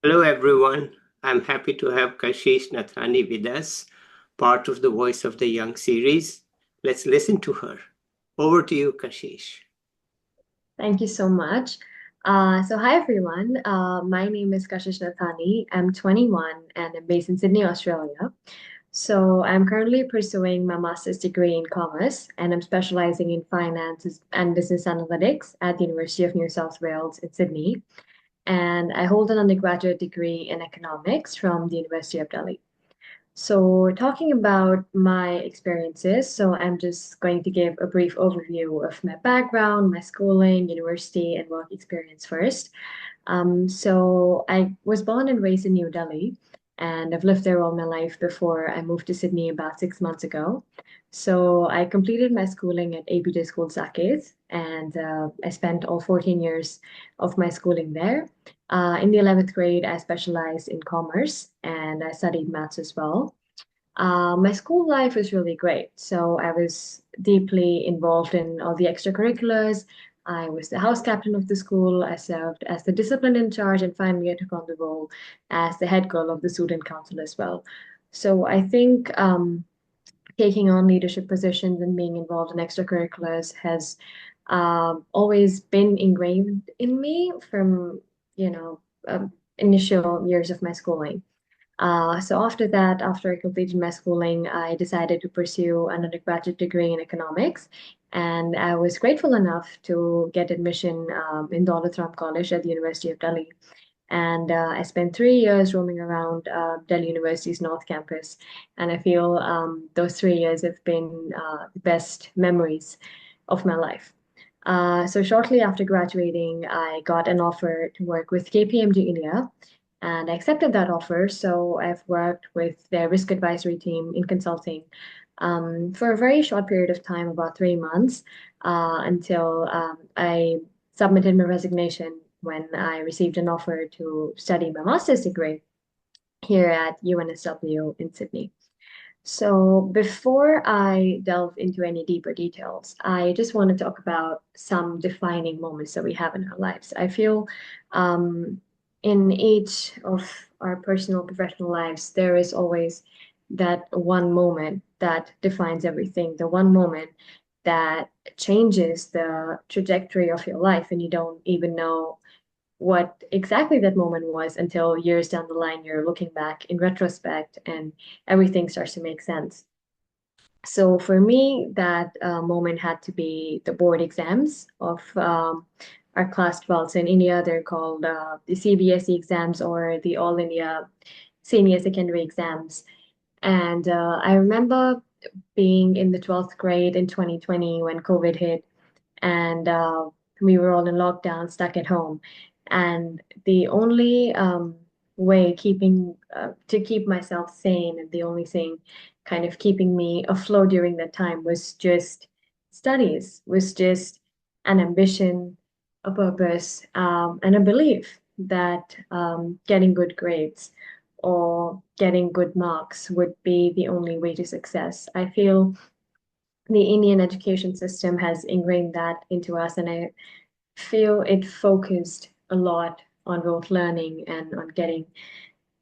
Hello, everyone. I'm happy to have Kashish Nathani with us, part of the Voice of the Young series. Let's listen to her. Over to you, Kashish. Thank you so much. Hi everyone. My name is Kashish Nathani. I'm 21 and I'm based in Sydney, Australia. So I'm currently pursuing my master's degree in commerce and I'm specializing in finance and business analytics at the University of New South Wales in Sydney. And I hold an undergraduate degree in economics from the University of Delhi. So, talking about my experiences, so I'm just going to give a brief overview of my background, my schooling, university, and work experience first. I was born and raised in New Delhi, and I've lived there all my life before I moved to Sydney about 6 months ago. So I completed my schooling at APJ School Sakes, and I spent all 14 years of my schooling there. In the 11th grade, I specialized in commerce and I studied maths as well. My school life was really great. So I was deeply involved in all the extracurriculars. I was the house captain of the school. I served as the discipline in charge, and finally, I took on the role as the head girl of the student council as well. So I think taking on leadership positions and being involved in extracurriculars has always been ingrained in me from, you know, initial years of my schooling. So after that, after I completed my schooling, I decided to pursue an undergraduate degree in economics. And I was grateful enough to get admission in Daulat Ram College at the University of Delhi. And I spent 3 years roaming around Delhi University's North Campus. And I feel those 3 years have been the best memories of my life. So shortly after graduating, I got an offer to work with KPMG India, and I accepted that offer. So I've worked with their risk advisory team in consulting for a very short period of time, about 3 months, until I submitted my resignation when I received an offer to study my master's degree here at UNSW in Sydney. So before I delve into any deeper details, I just want to talk about some defining moments that we have in our lives. I feel in each of our personal, professional lives, there is always that one moment that defines everything, the one moment that changes the trajectory of your life, and you don't even know what exactly that moment was until years down the line you're looking back in retrospect and everything starts to make sense. So for me, that moment had to be the board exams of our class 12. So in India, they're called the CBSE exams or the All India Senior Secondary exams. And I remember being in the 12th grade in 2020 when COVID hit, and we were all in lockdown, stuck at home. And the only way keeping to keep myself sane, and the only thing kind of keeping me afloat during that time was just studies, was just an ambition, a purpose, and a belief that getting good grades or getting good marks would be the only way to success. I feel the Indian education system has ingrained that into us, and I feel it focused a lot on rote learning and on getting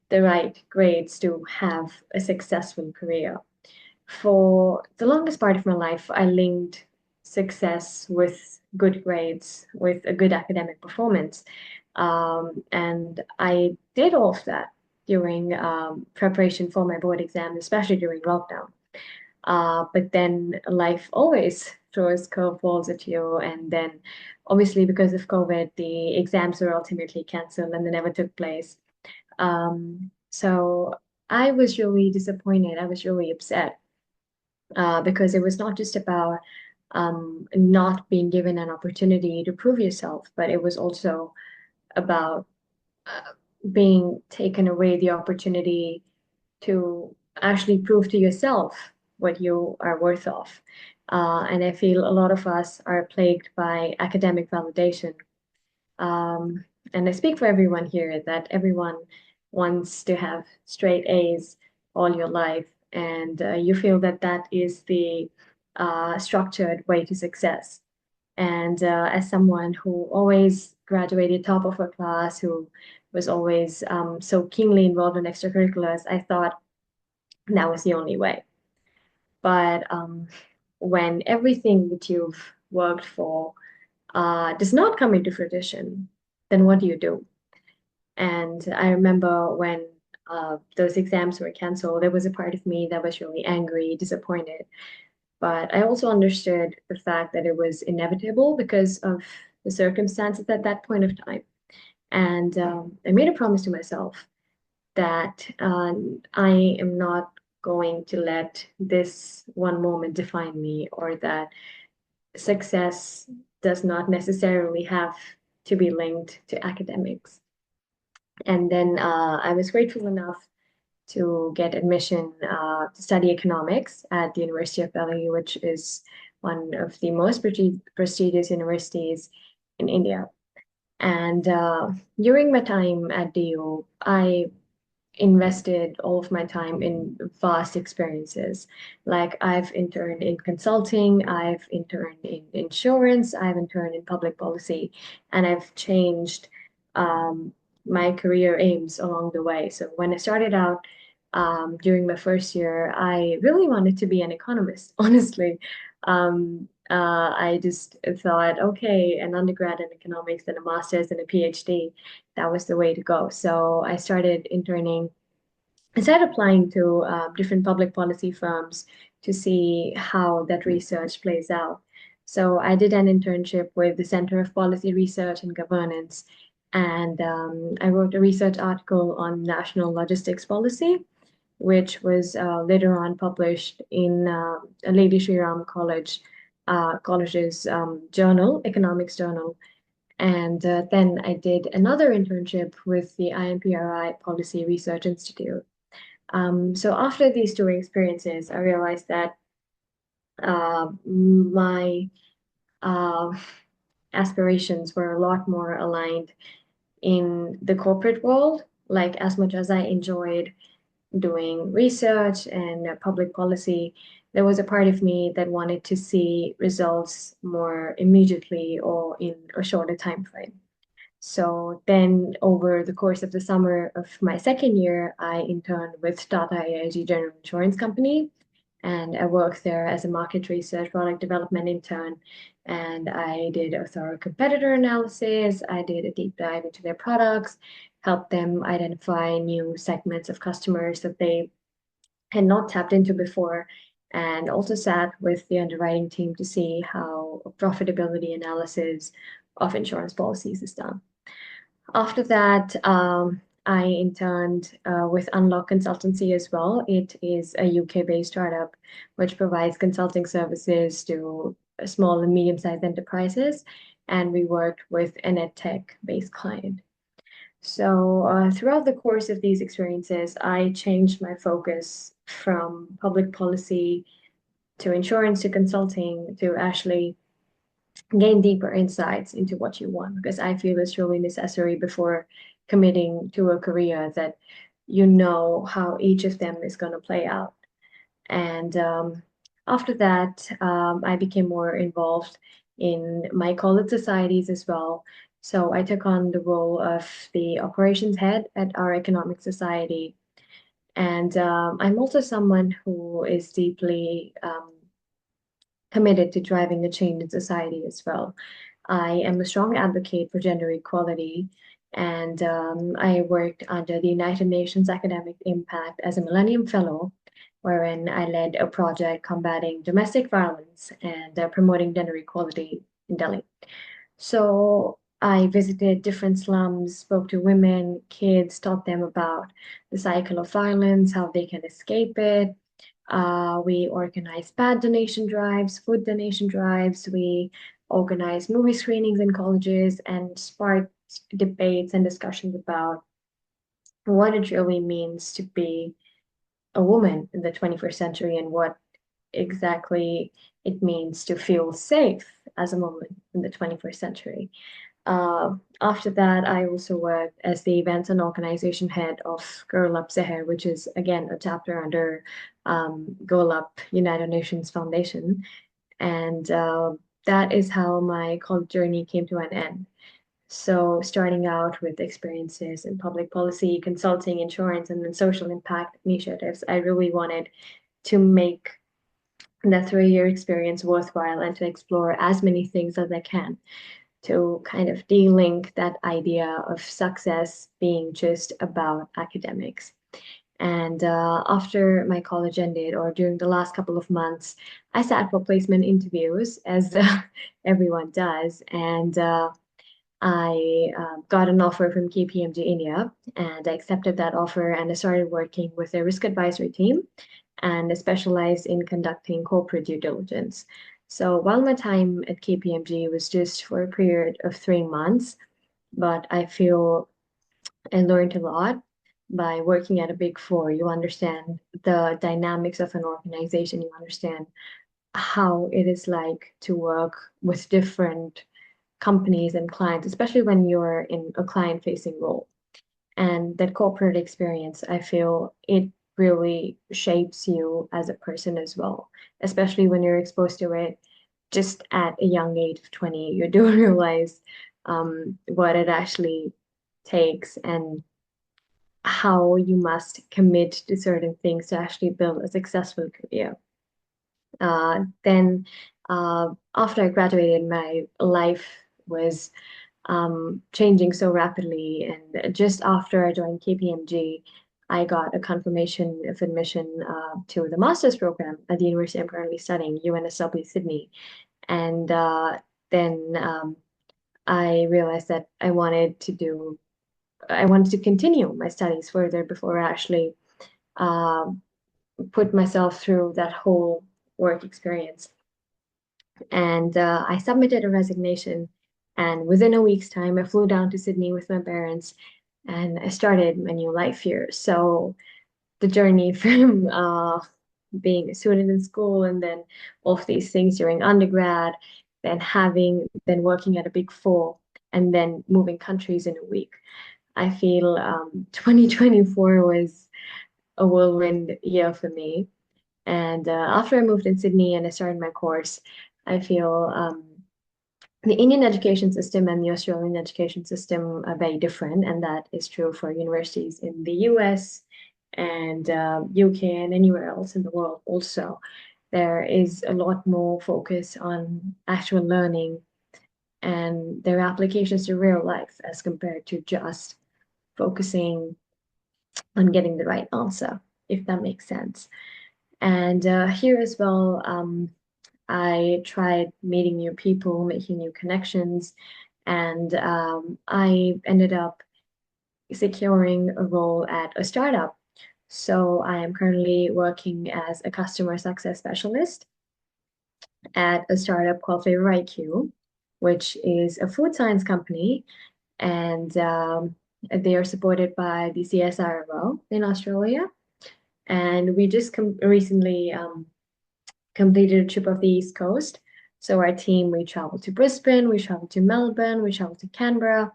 the right grades to have a successful career. For the longest part of my life, I linked success with good grades, with a good academic performance. And I did all of that during preparation for my board exam, especially during lockdown. But then life always throws curveballs at you. And then, obviously, because of COVID, the exams were ultimately canceled and they never took place. So I was really disappointed. I was really upset because it was not just about not being given an opportunity to prove yourself, but it was also about uh, being taken away the opportunity to actually prove to yourself what you are worth of. And I feel a lot of us are plagued by academic validation. Um, and I speak for everyone here that everyone wants to have straight A's all your life, and you feel that that is the structured way to success. And as someone who always graduated top of her class, who was always so keenly involved in extracurriculars, I thought that was the only way. But when everything that you've worked for does not come into fruition, then what do you do? And I remember when those exams were canceled, there was a part of me that was really angry, disappointed. But I also understood the fact that it was inevitable because of the circumstances at that point of time. And I made a promise to myself that I am not going to let this one moment define me, or that success does not necessarily have to be linked to academics. And then I was grateful enough to get admission to study economics at the University of Delhi, which is one of the most prestigious universities in India. And during my time at DU, I invested all of my time in vast experiences. Like I've interned in consulting, I've interned in insurance, I've interned in public policy, and I've changed um, my career aims along the way. So when I started out during my first year, I really wanted to be an economist, honestly. I just thought, okay, an undergrad in economics and a master's and a PhD, that was the way to go. So I started interning. I started applying to different public policy firms to see how that research plays out. So I did an internship with the Center of Policy Research and Governance, and I wrote a research article on national logistics policy, which was later on published in Lady Shri Ram College college's journal, economics journal. And then I did another internship with the IMPRI Policy Research Institute. So after these two experiences, I realized that my uh, aspirations were a lot more aligned in the corporate world. Like, as much as I enjoyed doing research and public policy, there was a part of me that wanted to see results more immediately or in a shorter time frame. So then over the course of the summer of my second year, I interned with Tata AIG General Insurance Company, and I worked there as a market research product development intern. And I did a thorough competitor analysis. I did a deep dive into their products, helped them identify new segments of customers that they had not tapped into before, and also sat with the underwriting team to see how profitability analysis of insurance policies is done. After that, I interned with Unlock Consultancy as well. It is a UK-based startup which provides consulting services to small and medium-sized enterprises, and we worked with an edtech-based client. So throughout the course of these experiences, I changed my focus from public policy to insurance to consulting to actually gain deeper insights into what you want, because I feel it's really necessary before committing to a career that you know how each of them is going to play out. And after that, I became more involved in my college societies as well. So I took on the role of the operations head at our economic society. And I'm also someone who is deeply committed to driving a change in society as well. I am a strong advocate for gender equality, and I worked under the United Nations Academic Impact as a Millennium Fellow, wherein I led a project combating domestic violence and promoting gender equality in Delhi. So I visited different slums, spoke to women, kids, taught them about the cycle of violence, how they can escape it. We organized pad donation drives, food donation drives. We organized movie screenings in colleges and sparked debates and discussions about what it really means to be a woman in the 21st century and what exactly it means to feel safe as a woman in the 21st century. After that, I also worked as the events and organization head of GirlUp Seher, which is again a chapter under GirlUp United Nations Foundation. And that is how my college journey came to an end. So starting out with experiences in public policy, consulting, insurance, and then social impact initiatives, I really wanted to make that 3 year experience worthwhile and to explore as many things as I can to kind of de-link that idea of success being just about academics. And after my college ended, or during the last couple of months, I sat for placement interviews, as everyone does. And I got an offer from KPMG India, and I accepted that offer and I started working with their risk advisory team and specialized in conducting corporate due diligence. So while my time at KPMG was just for a period of 3 months, but I feel I learned a lot by working at a big four. You understand the dynamics of an organization, you understand how it is like to work with different companies and clients, especially when you're in a client-facing role. And that corporate experience, I feel it really shapes you as a person as well, especially when you're exposed to it just at a young age of 20. You do realize what it actually takes and how you must commit to certain things to actually build a successful career. Then, after I graduated, my life was changing so rapidly. And just after I joined KPMG, I got a confirmation of admission to the master's program at the university I'm currently studying, UNSW Sydney. And then I realized that I wanted to continue my studies further before I actually uh, put myself through that whole work experience. And I submitted a resignation. And within a week's time, I flew down to Sydney with my parents and I started my new life here. So the journey from being a student in school and then all of these things during undergrad, then working at a big four, and then moving countries in a week. I feel 2024 was a whirlwind year for me. And after I moved in Sydney and I started my course, I feel the Indian education system and the Australian education system are very different, and that is true for universities in the US and UK and anywhere else in the world also. There is a lot more focus on actual learning and their applications to real life as compared to just focusing on getting the right answer, if that makes sense. And here as well, I tried meeting new people, making new connections, and I ended up securing a role at a startup. So I am currently working as a customer success specialist at a startup called FlavourIQ, which is a food science company, and they are supported by the CSIRO in Australia. And we just recently completed a trip of the East Coast. So our team, we traveled to Brisbane, we traveled to Melbourne, we traveled to Canberra,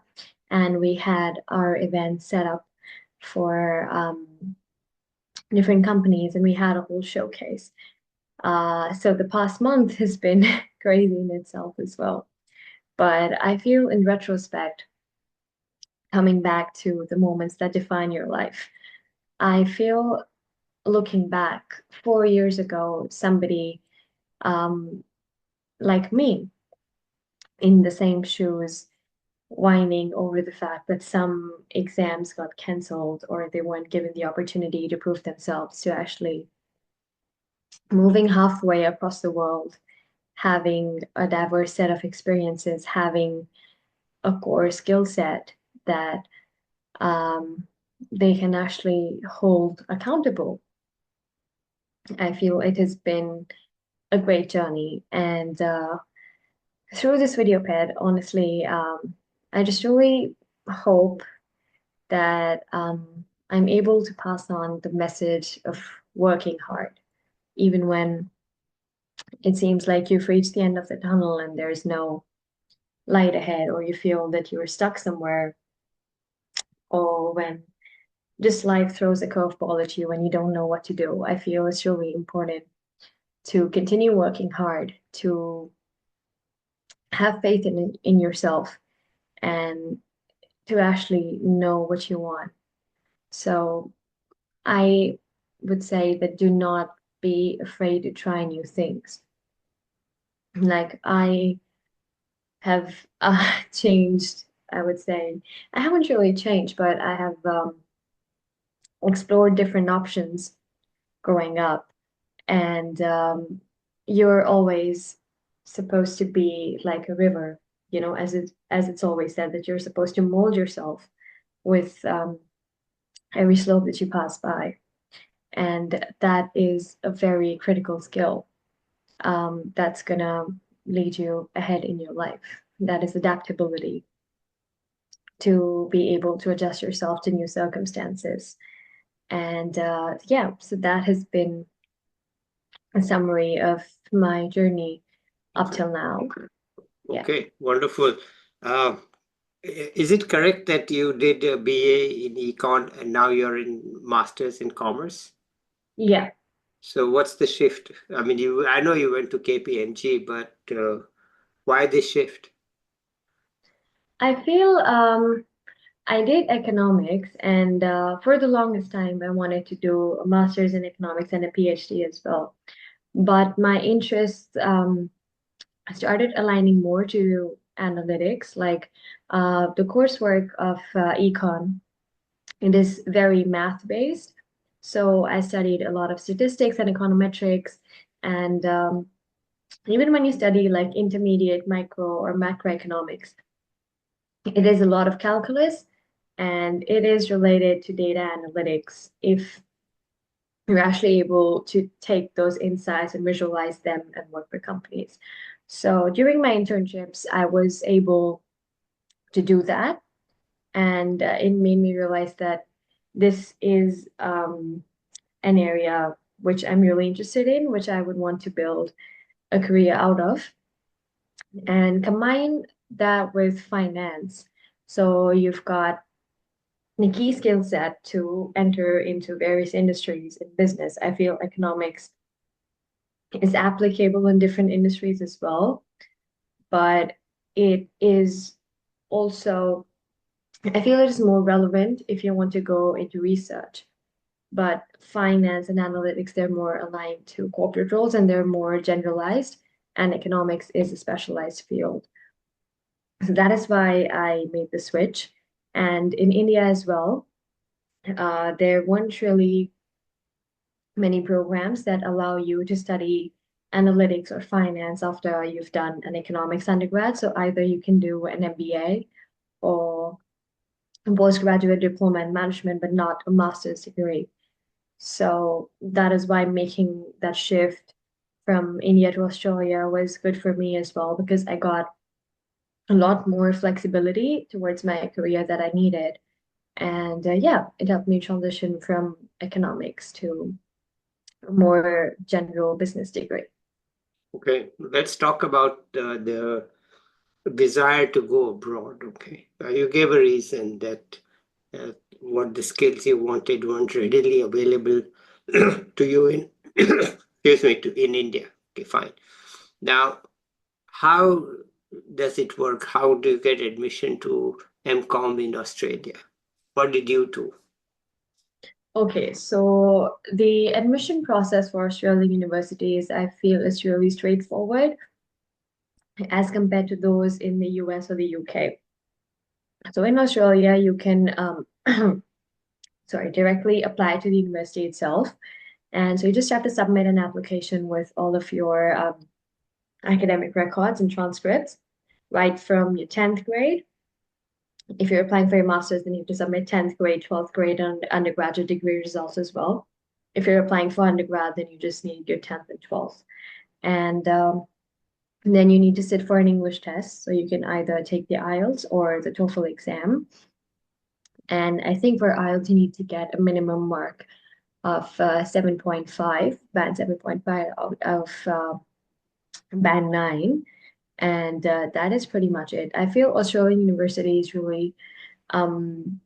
and we had our event set up for different companies, and we had a whole showcase. So the past month has been crazy in itself as well. But I feel in retrospect, coming back to the moments that define your life, I feel looking back 4 years ago, somebody um, like me in the same shoes, whining over the fact that some exams got cancelled or they weren't given the opportunity to prove themselves, to actually moving halfway across the world, having a diverse set of experiences, having a core skill set that um, they can actually hold accountable. I feel it has been a great journey. And through this video pad, honestly, I just really hope that I'm able to pass on the message of working hard, even when it seems like you've reached the end of the tunnel and there's no light ahead, or you feel that you're stuck somewhere, or when just life throws a curveball at you and you don't know what to do. I feel it's really important to continue working hard, to have faith in yourself and to actually know what you want. So I would say that do not be afraid to try new things. Like I have changed, I would say. I haven't really changed, but I have explored different options growing up. And you're always supposed to be like a river, as it's always said that you're supposed to mold yourself with every slope that you pass by. And that is a very critical skill that's gonna lead you ahead in your life. That is adaptability to be able to adjust yourself to new circumstances. And yeah, so that has been a summary of my journey up till now. Okay. Yeah. Okay, wonderful. Uh, is it correct that you did a BA in econ and now you're in masters in commerce? Yeah. So what's the shift? I mean, I know you went to KPMG, but why this shift? I feel I did economics, and for the longest time, I wanted to do a master's in economics and a PhD as well. But my interests started aligning more to analytics, like the coursework of econ. It is very math based. So I studied a lot of statistics and econometrics. And even when you study like intermediate micro or macroeconomics, it is a lot of calculus and it is related to data analytics if you're actually able to take those insights and visualize them and work for companies. So during my internships, I was able to do that. And it made me realize that this is an area which I'm really interested in, which I would want to build a career out of, and combine that with finance. So you've got the key skill set to enter into various industries in business. I feel economics is applicable in different industries as well, but it is also, I feel it is more relevant if you want to go into research. But finance and analytics, they're more aligned to corporate roles and they're more generalized, and economics is a specialized field. So that is why I made the switch. And in India as well, there weren't really many programs that allow you to study analytics or finance after you've done an economics undergrad. So either you can do an MBA or a postgraduate diploma in management, but not a master's degree. So that is why making that shift from India to Australia was good for me as well, because I got a lot more flexibility towards my career that I needed. And yeah, it helped me transition from economics to a more general business degree. Okay, let's talk about the desire to go abroad. Okay, you gave a reason that what the skills you wanted weren't readily available to you in excuse me in India. Okay, fine. Now, how does it work? How do you get admission to MCOM in Australia? What did you do? Okay, so the admission process for Australian universities, I feel, is really straightforward as compared to those in the US or the UK. So in Australia, you can sorry, directly apply to the university itself. And so you just have to submit an application with all of your academic records and transcripts, right from your 10th grade. If you're applying for your master's, then you have to submit 10th grade, 12th grade, and undergraduate degree results as well. If you're applying for undergrad, then you just need your 10th and 12th. And then you need to sit for an English test. So you can either take the IELTS or the TOEFL exam. And I think for IELTS, you need to get a minimum mark of 7.5, band 7.5 out of band 9. And that is pretty much it. I feel Australian universities really um,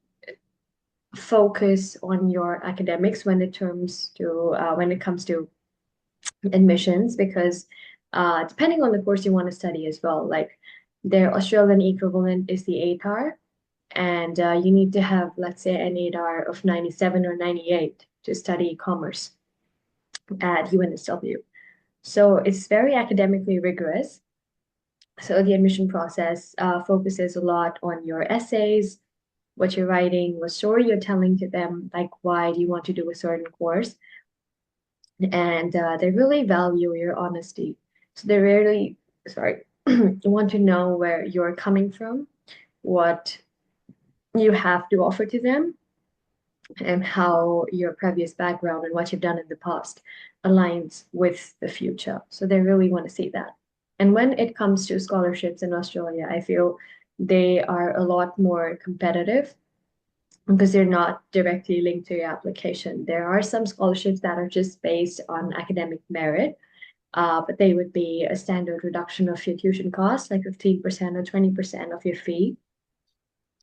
focus on your academics when it comes to admissions because depending on the course you want to study as well, like Their Australian equivalent is the ATAR, and you need to have, let's say, an ATAR of 97 or 98 to study commerce at UNSW. So it's very academically rigorous. So the admission process focuses a lot on your essays, what you're writing, what story you're telling to them, like why do you want to do a certain course. And they really value your honesty. So they really, sorry, want to know where you're coming from, what you have to offer to them, and how your previous background and what you've done in the past aligns with the future. So they really want to see that. And when it comes to scholarships in Australia, I feel they are a lot more competitive because they're not directly linked to your application. There are some scholarships that are just based on academic merit, but they would be a standard reduction of your tuition cost, like 15% or 20% of your fee.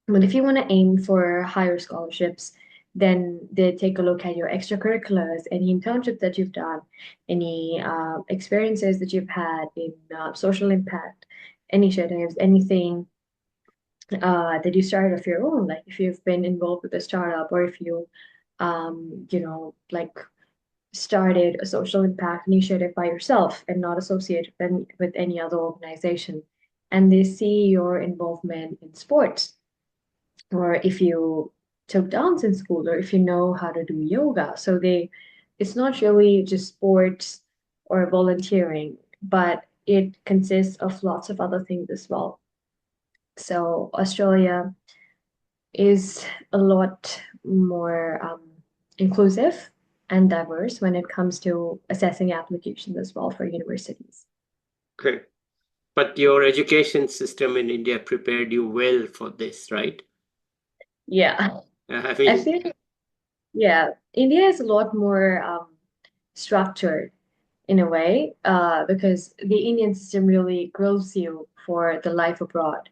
But if you want to aim for higher scholarships, then they take a look at your extracurriculars, any internships that you've done, any experiences that you've had in social impact initiatives, anything that you started of your own, like if you've been involved with a startup or if you, like started a social impact initiative by yourself and not associated with any other organization. And they see your involvement in sports, or if you took dance in school, or if you know how to do yoga. So it's not really just sports or volunteering, but it consists of lots of other things as well. So Australia is a lot more inclusive and diverse when it comes to assessing applications as well for universities. Okay. But your education system in India prepared you well for this, right? Yeah, I I mean, feel, yeah, India is a lot more structured in a way, because the Indian system really grills you for the life abroad.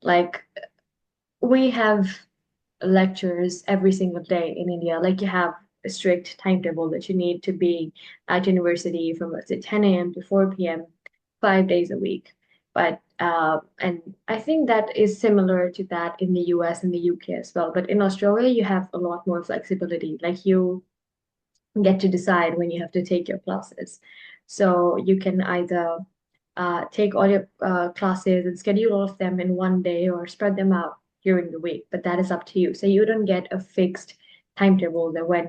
Like we have lectures every single day in India. Like you have a strict timetable that you need to be at university from, let's say, 10 a.m. to 4 p.m., 5 days a week. But and I think that is similar to that in the US and the UK as well. But in Australia, you have a lot more flexibility. Like you get to decide when you have to take your classes. So you can either take all your classes and schedule all of them in one day or spread them out during the week, but that is up to you. So you don't get a fixed timetable that when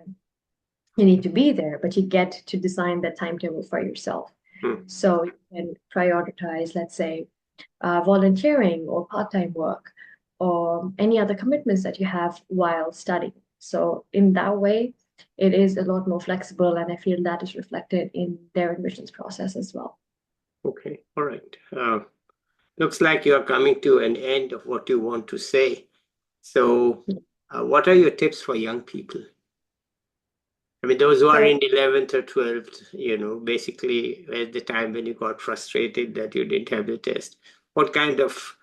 you need to be there, but you get to design that timetable for yourself. So you can prioritize, let's say, volunteering or part-time work or any other commitments that you have while studying. So in that way, it is a lot more flexible, and I feel that is reflected in their admissions process as well. Okay, all right. Looks like you are coming to an end of what you want to say. So, what are your tips for young people? I mean, those who are So in 11th or 12th, basically at the time when you got frustrated that you didn't have the test, what kind of,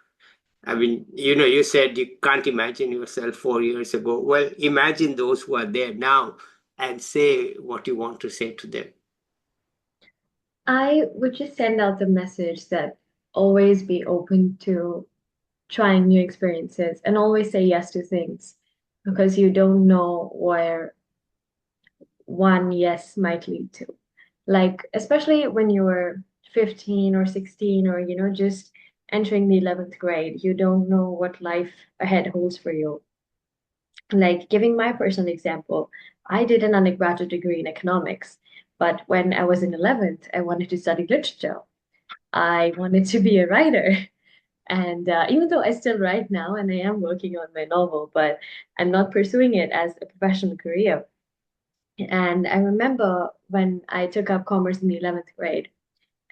I mean, you said you can't imagine yourself 4 years ago. Well, imagine those who are there now and say what you want to say to them. I would just send out the message that always be open to trying new experiences and always say yes to things, because you don't know where one yes might lead to. Like, especially when you were 15 or 16 or, just entering the 11th grade, you don't know what life ahead holds for you. Like, giving my personal example, I did an undergraduate degree in economics, but when I was in 11th, I wanted to study literature. I wanted to be a writer. And even though I still write now and I am working on my novel, but I'm not pursuing it as a professional career. And I remember when I took up commerce in the 11th grade,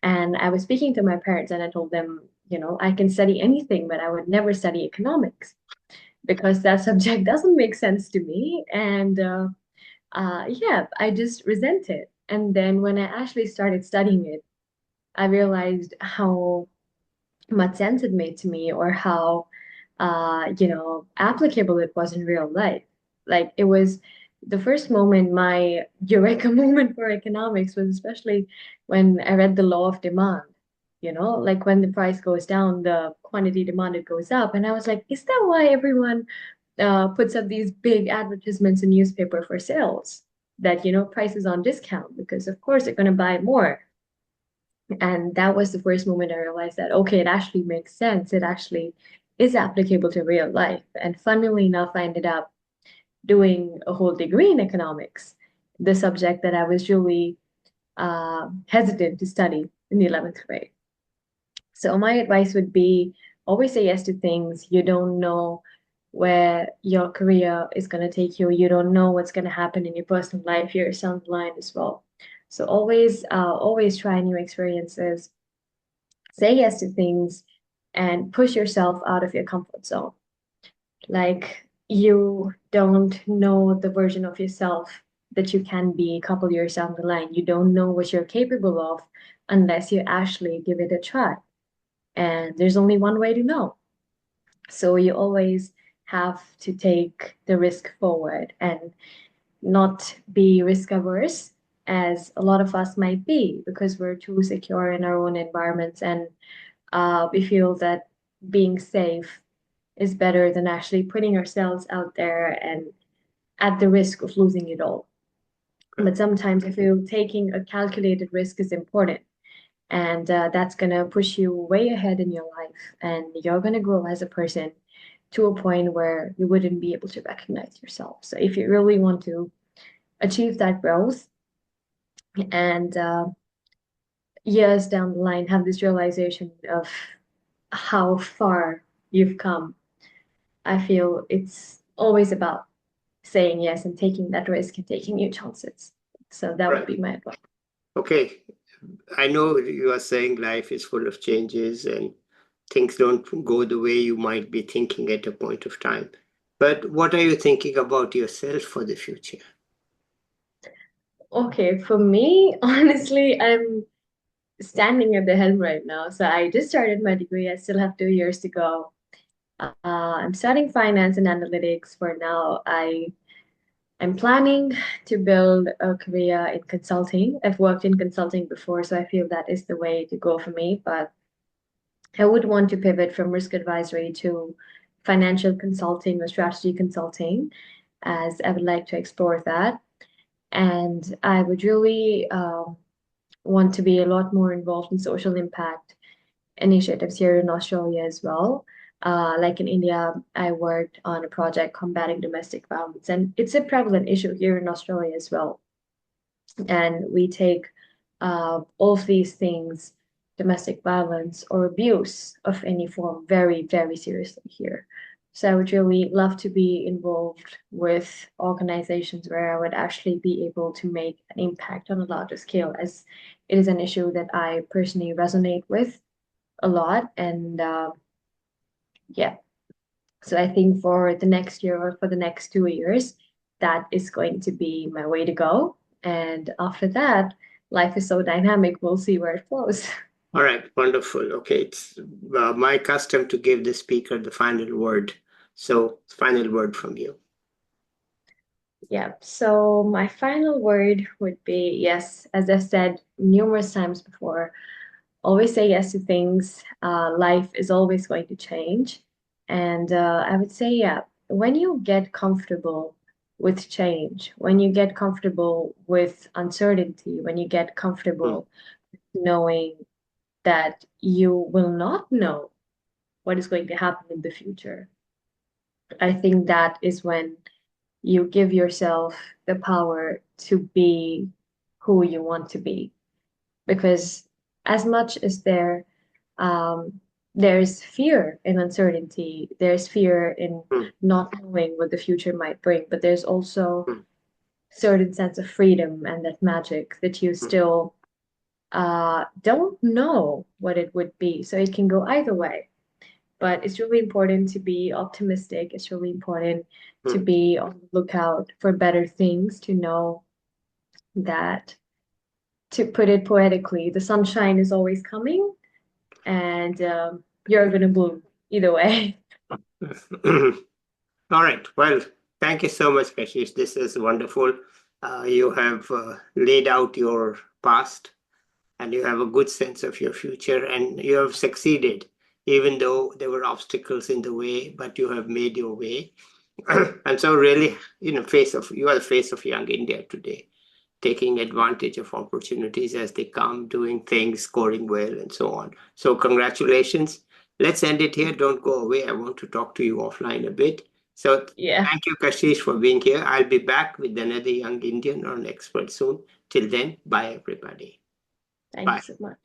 and I was speaking to my parents, and I told them, I can study anything, but I would never study economics because that subject doesn't make sense to me. And yeah, I just resent it. And then when I actually started studying it, I realized how much sense it made to me, or how applicable it was in real life. Like it was the first moment, my eureka moment for economics was especially when I read The Law of Demand. like when the price goes down, the quantity demanded goes up. And I was like, is that why everyone puts up these big advertisements in newspaper for sales? That, prices on discount, because of course they're going to buy more. And that was the first moment I realized that, okay, it actually makes sense. It actually is applicable to real life. And funnily enough, I ended up doing a whole degree in economics, the subject that I was really hesitant to study in the 11th grade. So my advice would be always say yes to things. You don't know where your career is going to take you. You don't know what's going to happen in your personal life, your down the line as well. So always try new experiences, say yes to things, and push yourself out of your comfort zone. Like you don't know the version of yourself that you can be a couple years down the line. You don't know what you're capable of unless you actually give it a try. And there's only one way to know. So you always have to take the risk forward and not be risk averse, as a lot of us might be, because we're too secure in our own environments, and we feel that being safe is better than actually putting ourselves out there and at the risk of losing it all. But sometimes I feel taking a calculated risk is important. And that's going to push you way ahead in your life. And you're going to grow as a person to a point where you wouldn't be able to recognize yourself. So if you really want to achieve that growth and years down the line have this realization of how far you've come, I feel it's always about saying yes and taking that risk and taking new chances. So that would be my advice. Okay. I know you are saying life is full of changes and things don't go the way you might be thinking at a point of time. But what are you thinking about yourself for the future? Okay, for me, honestly, I'm standing at the helm right now. So I just started my degree. I still have 2 years to go. I'm studying finance and analytics for now. I'm planning to build a career in consulting. I've worked in consulting before, so I feel that is the way to go for me. But I would want to pivot from risk advisory to financial consulting or strategy consulting, as I would like to explore that. And I would really want to be a lot more involved in social impact initiatives here in Australia as well. Like in India, I worked on a project combating domestic violence, and it's a prevalent issue here in Australia as well. And we take all of these things, domestic violence or abuse of any form, very, very seriously here. So I would really love to be involved with organizations where I would actually be able to make an impact on a larger scale, as it is an issue that I personally resonate with a lot. And yeah, so I think for the next year or for the next 2 years, that is going to be my way to go. And after that, life is so dynamic, we'll see where it flows. All right, wonderful. Okay, it's my custom to give the speaker the final word. So, final word from you. Yeah, so my final word would be yes, as I've said numerous times before, always say yes to things. Life is always going to change. And I would say, yeah, when you get comfortable with change, when you get comfortable with uncertainty, when you get comfortable knowing that you will not know what is going to happen in the future, I think that is when you give yourself the power to be who you want to be. Because as much as there's fear in uncertainty, there's fear in not knowing what the future might bring, but there's also certain sense of freedom and that magic that you still don't know what it would be. So it can go either way. But it's really important to be optimistic. It's really important to be on the lookout for better things, to know that, to put it poetically, the sunshine is always coming and you're going to bloom either way. All right. Well, thank you so much, Kashish. This is wonderful. You have laid out your past, and you have a good sense of your future, and you have succeeded, even though there were obstacles in the way, but you have made your way. And so really, you are the face of young India today, taking advantage of opportunities as they come, doing things, scoring well, and so on. So congratulations. Let's end it here. Don't go away. I want to talk to you offline a bit. So Yeah. thank you, Kashish, for being here. I'll be back with another young Indian or an expert soon. Till then, bye, everybody. Thank you Bye. so much.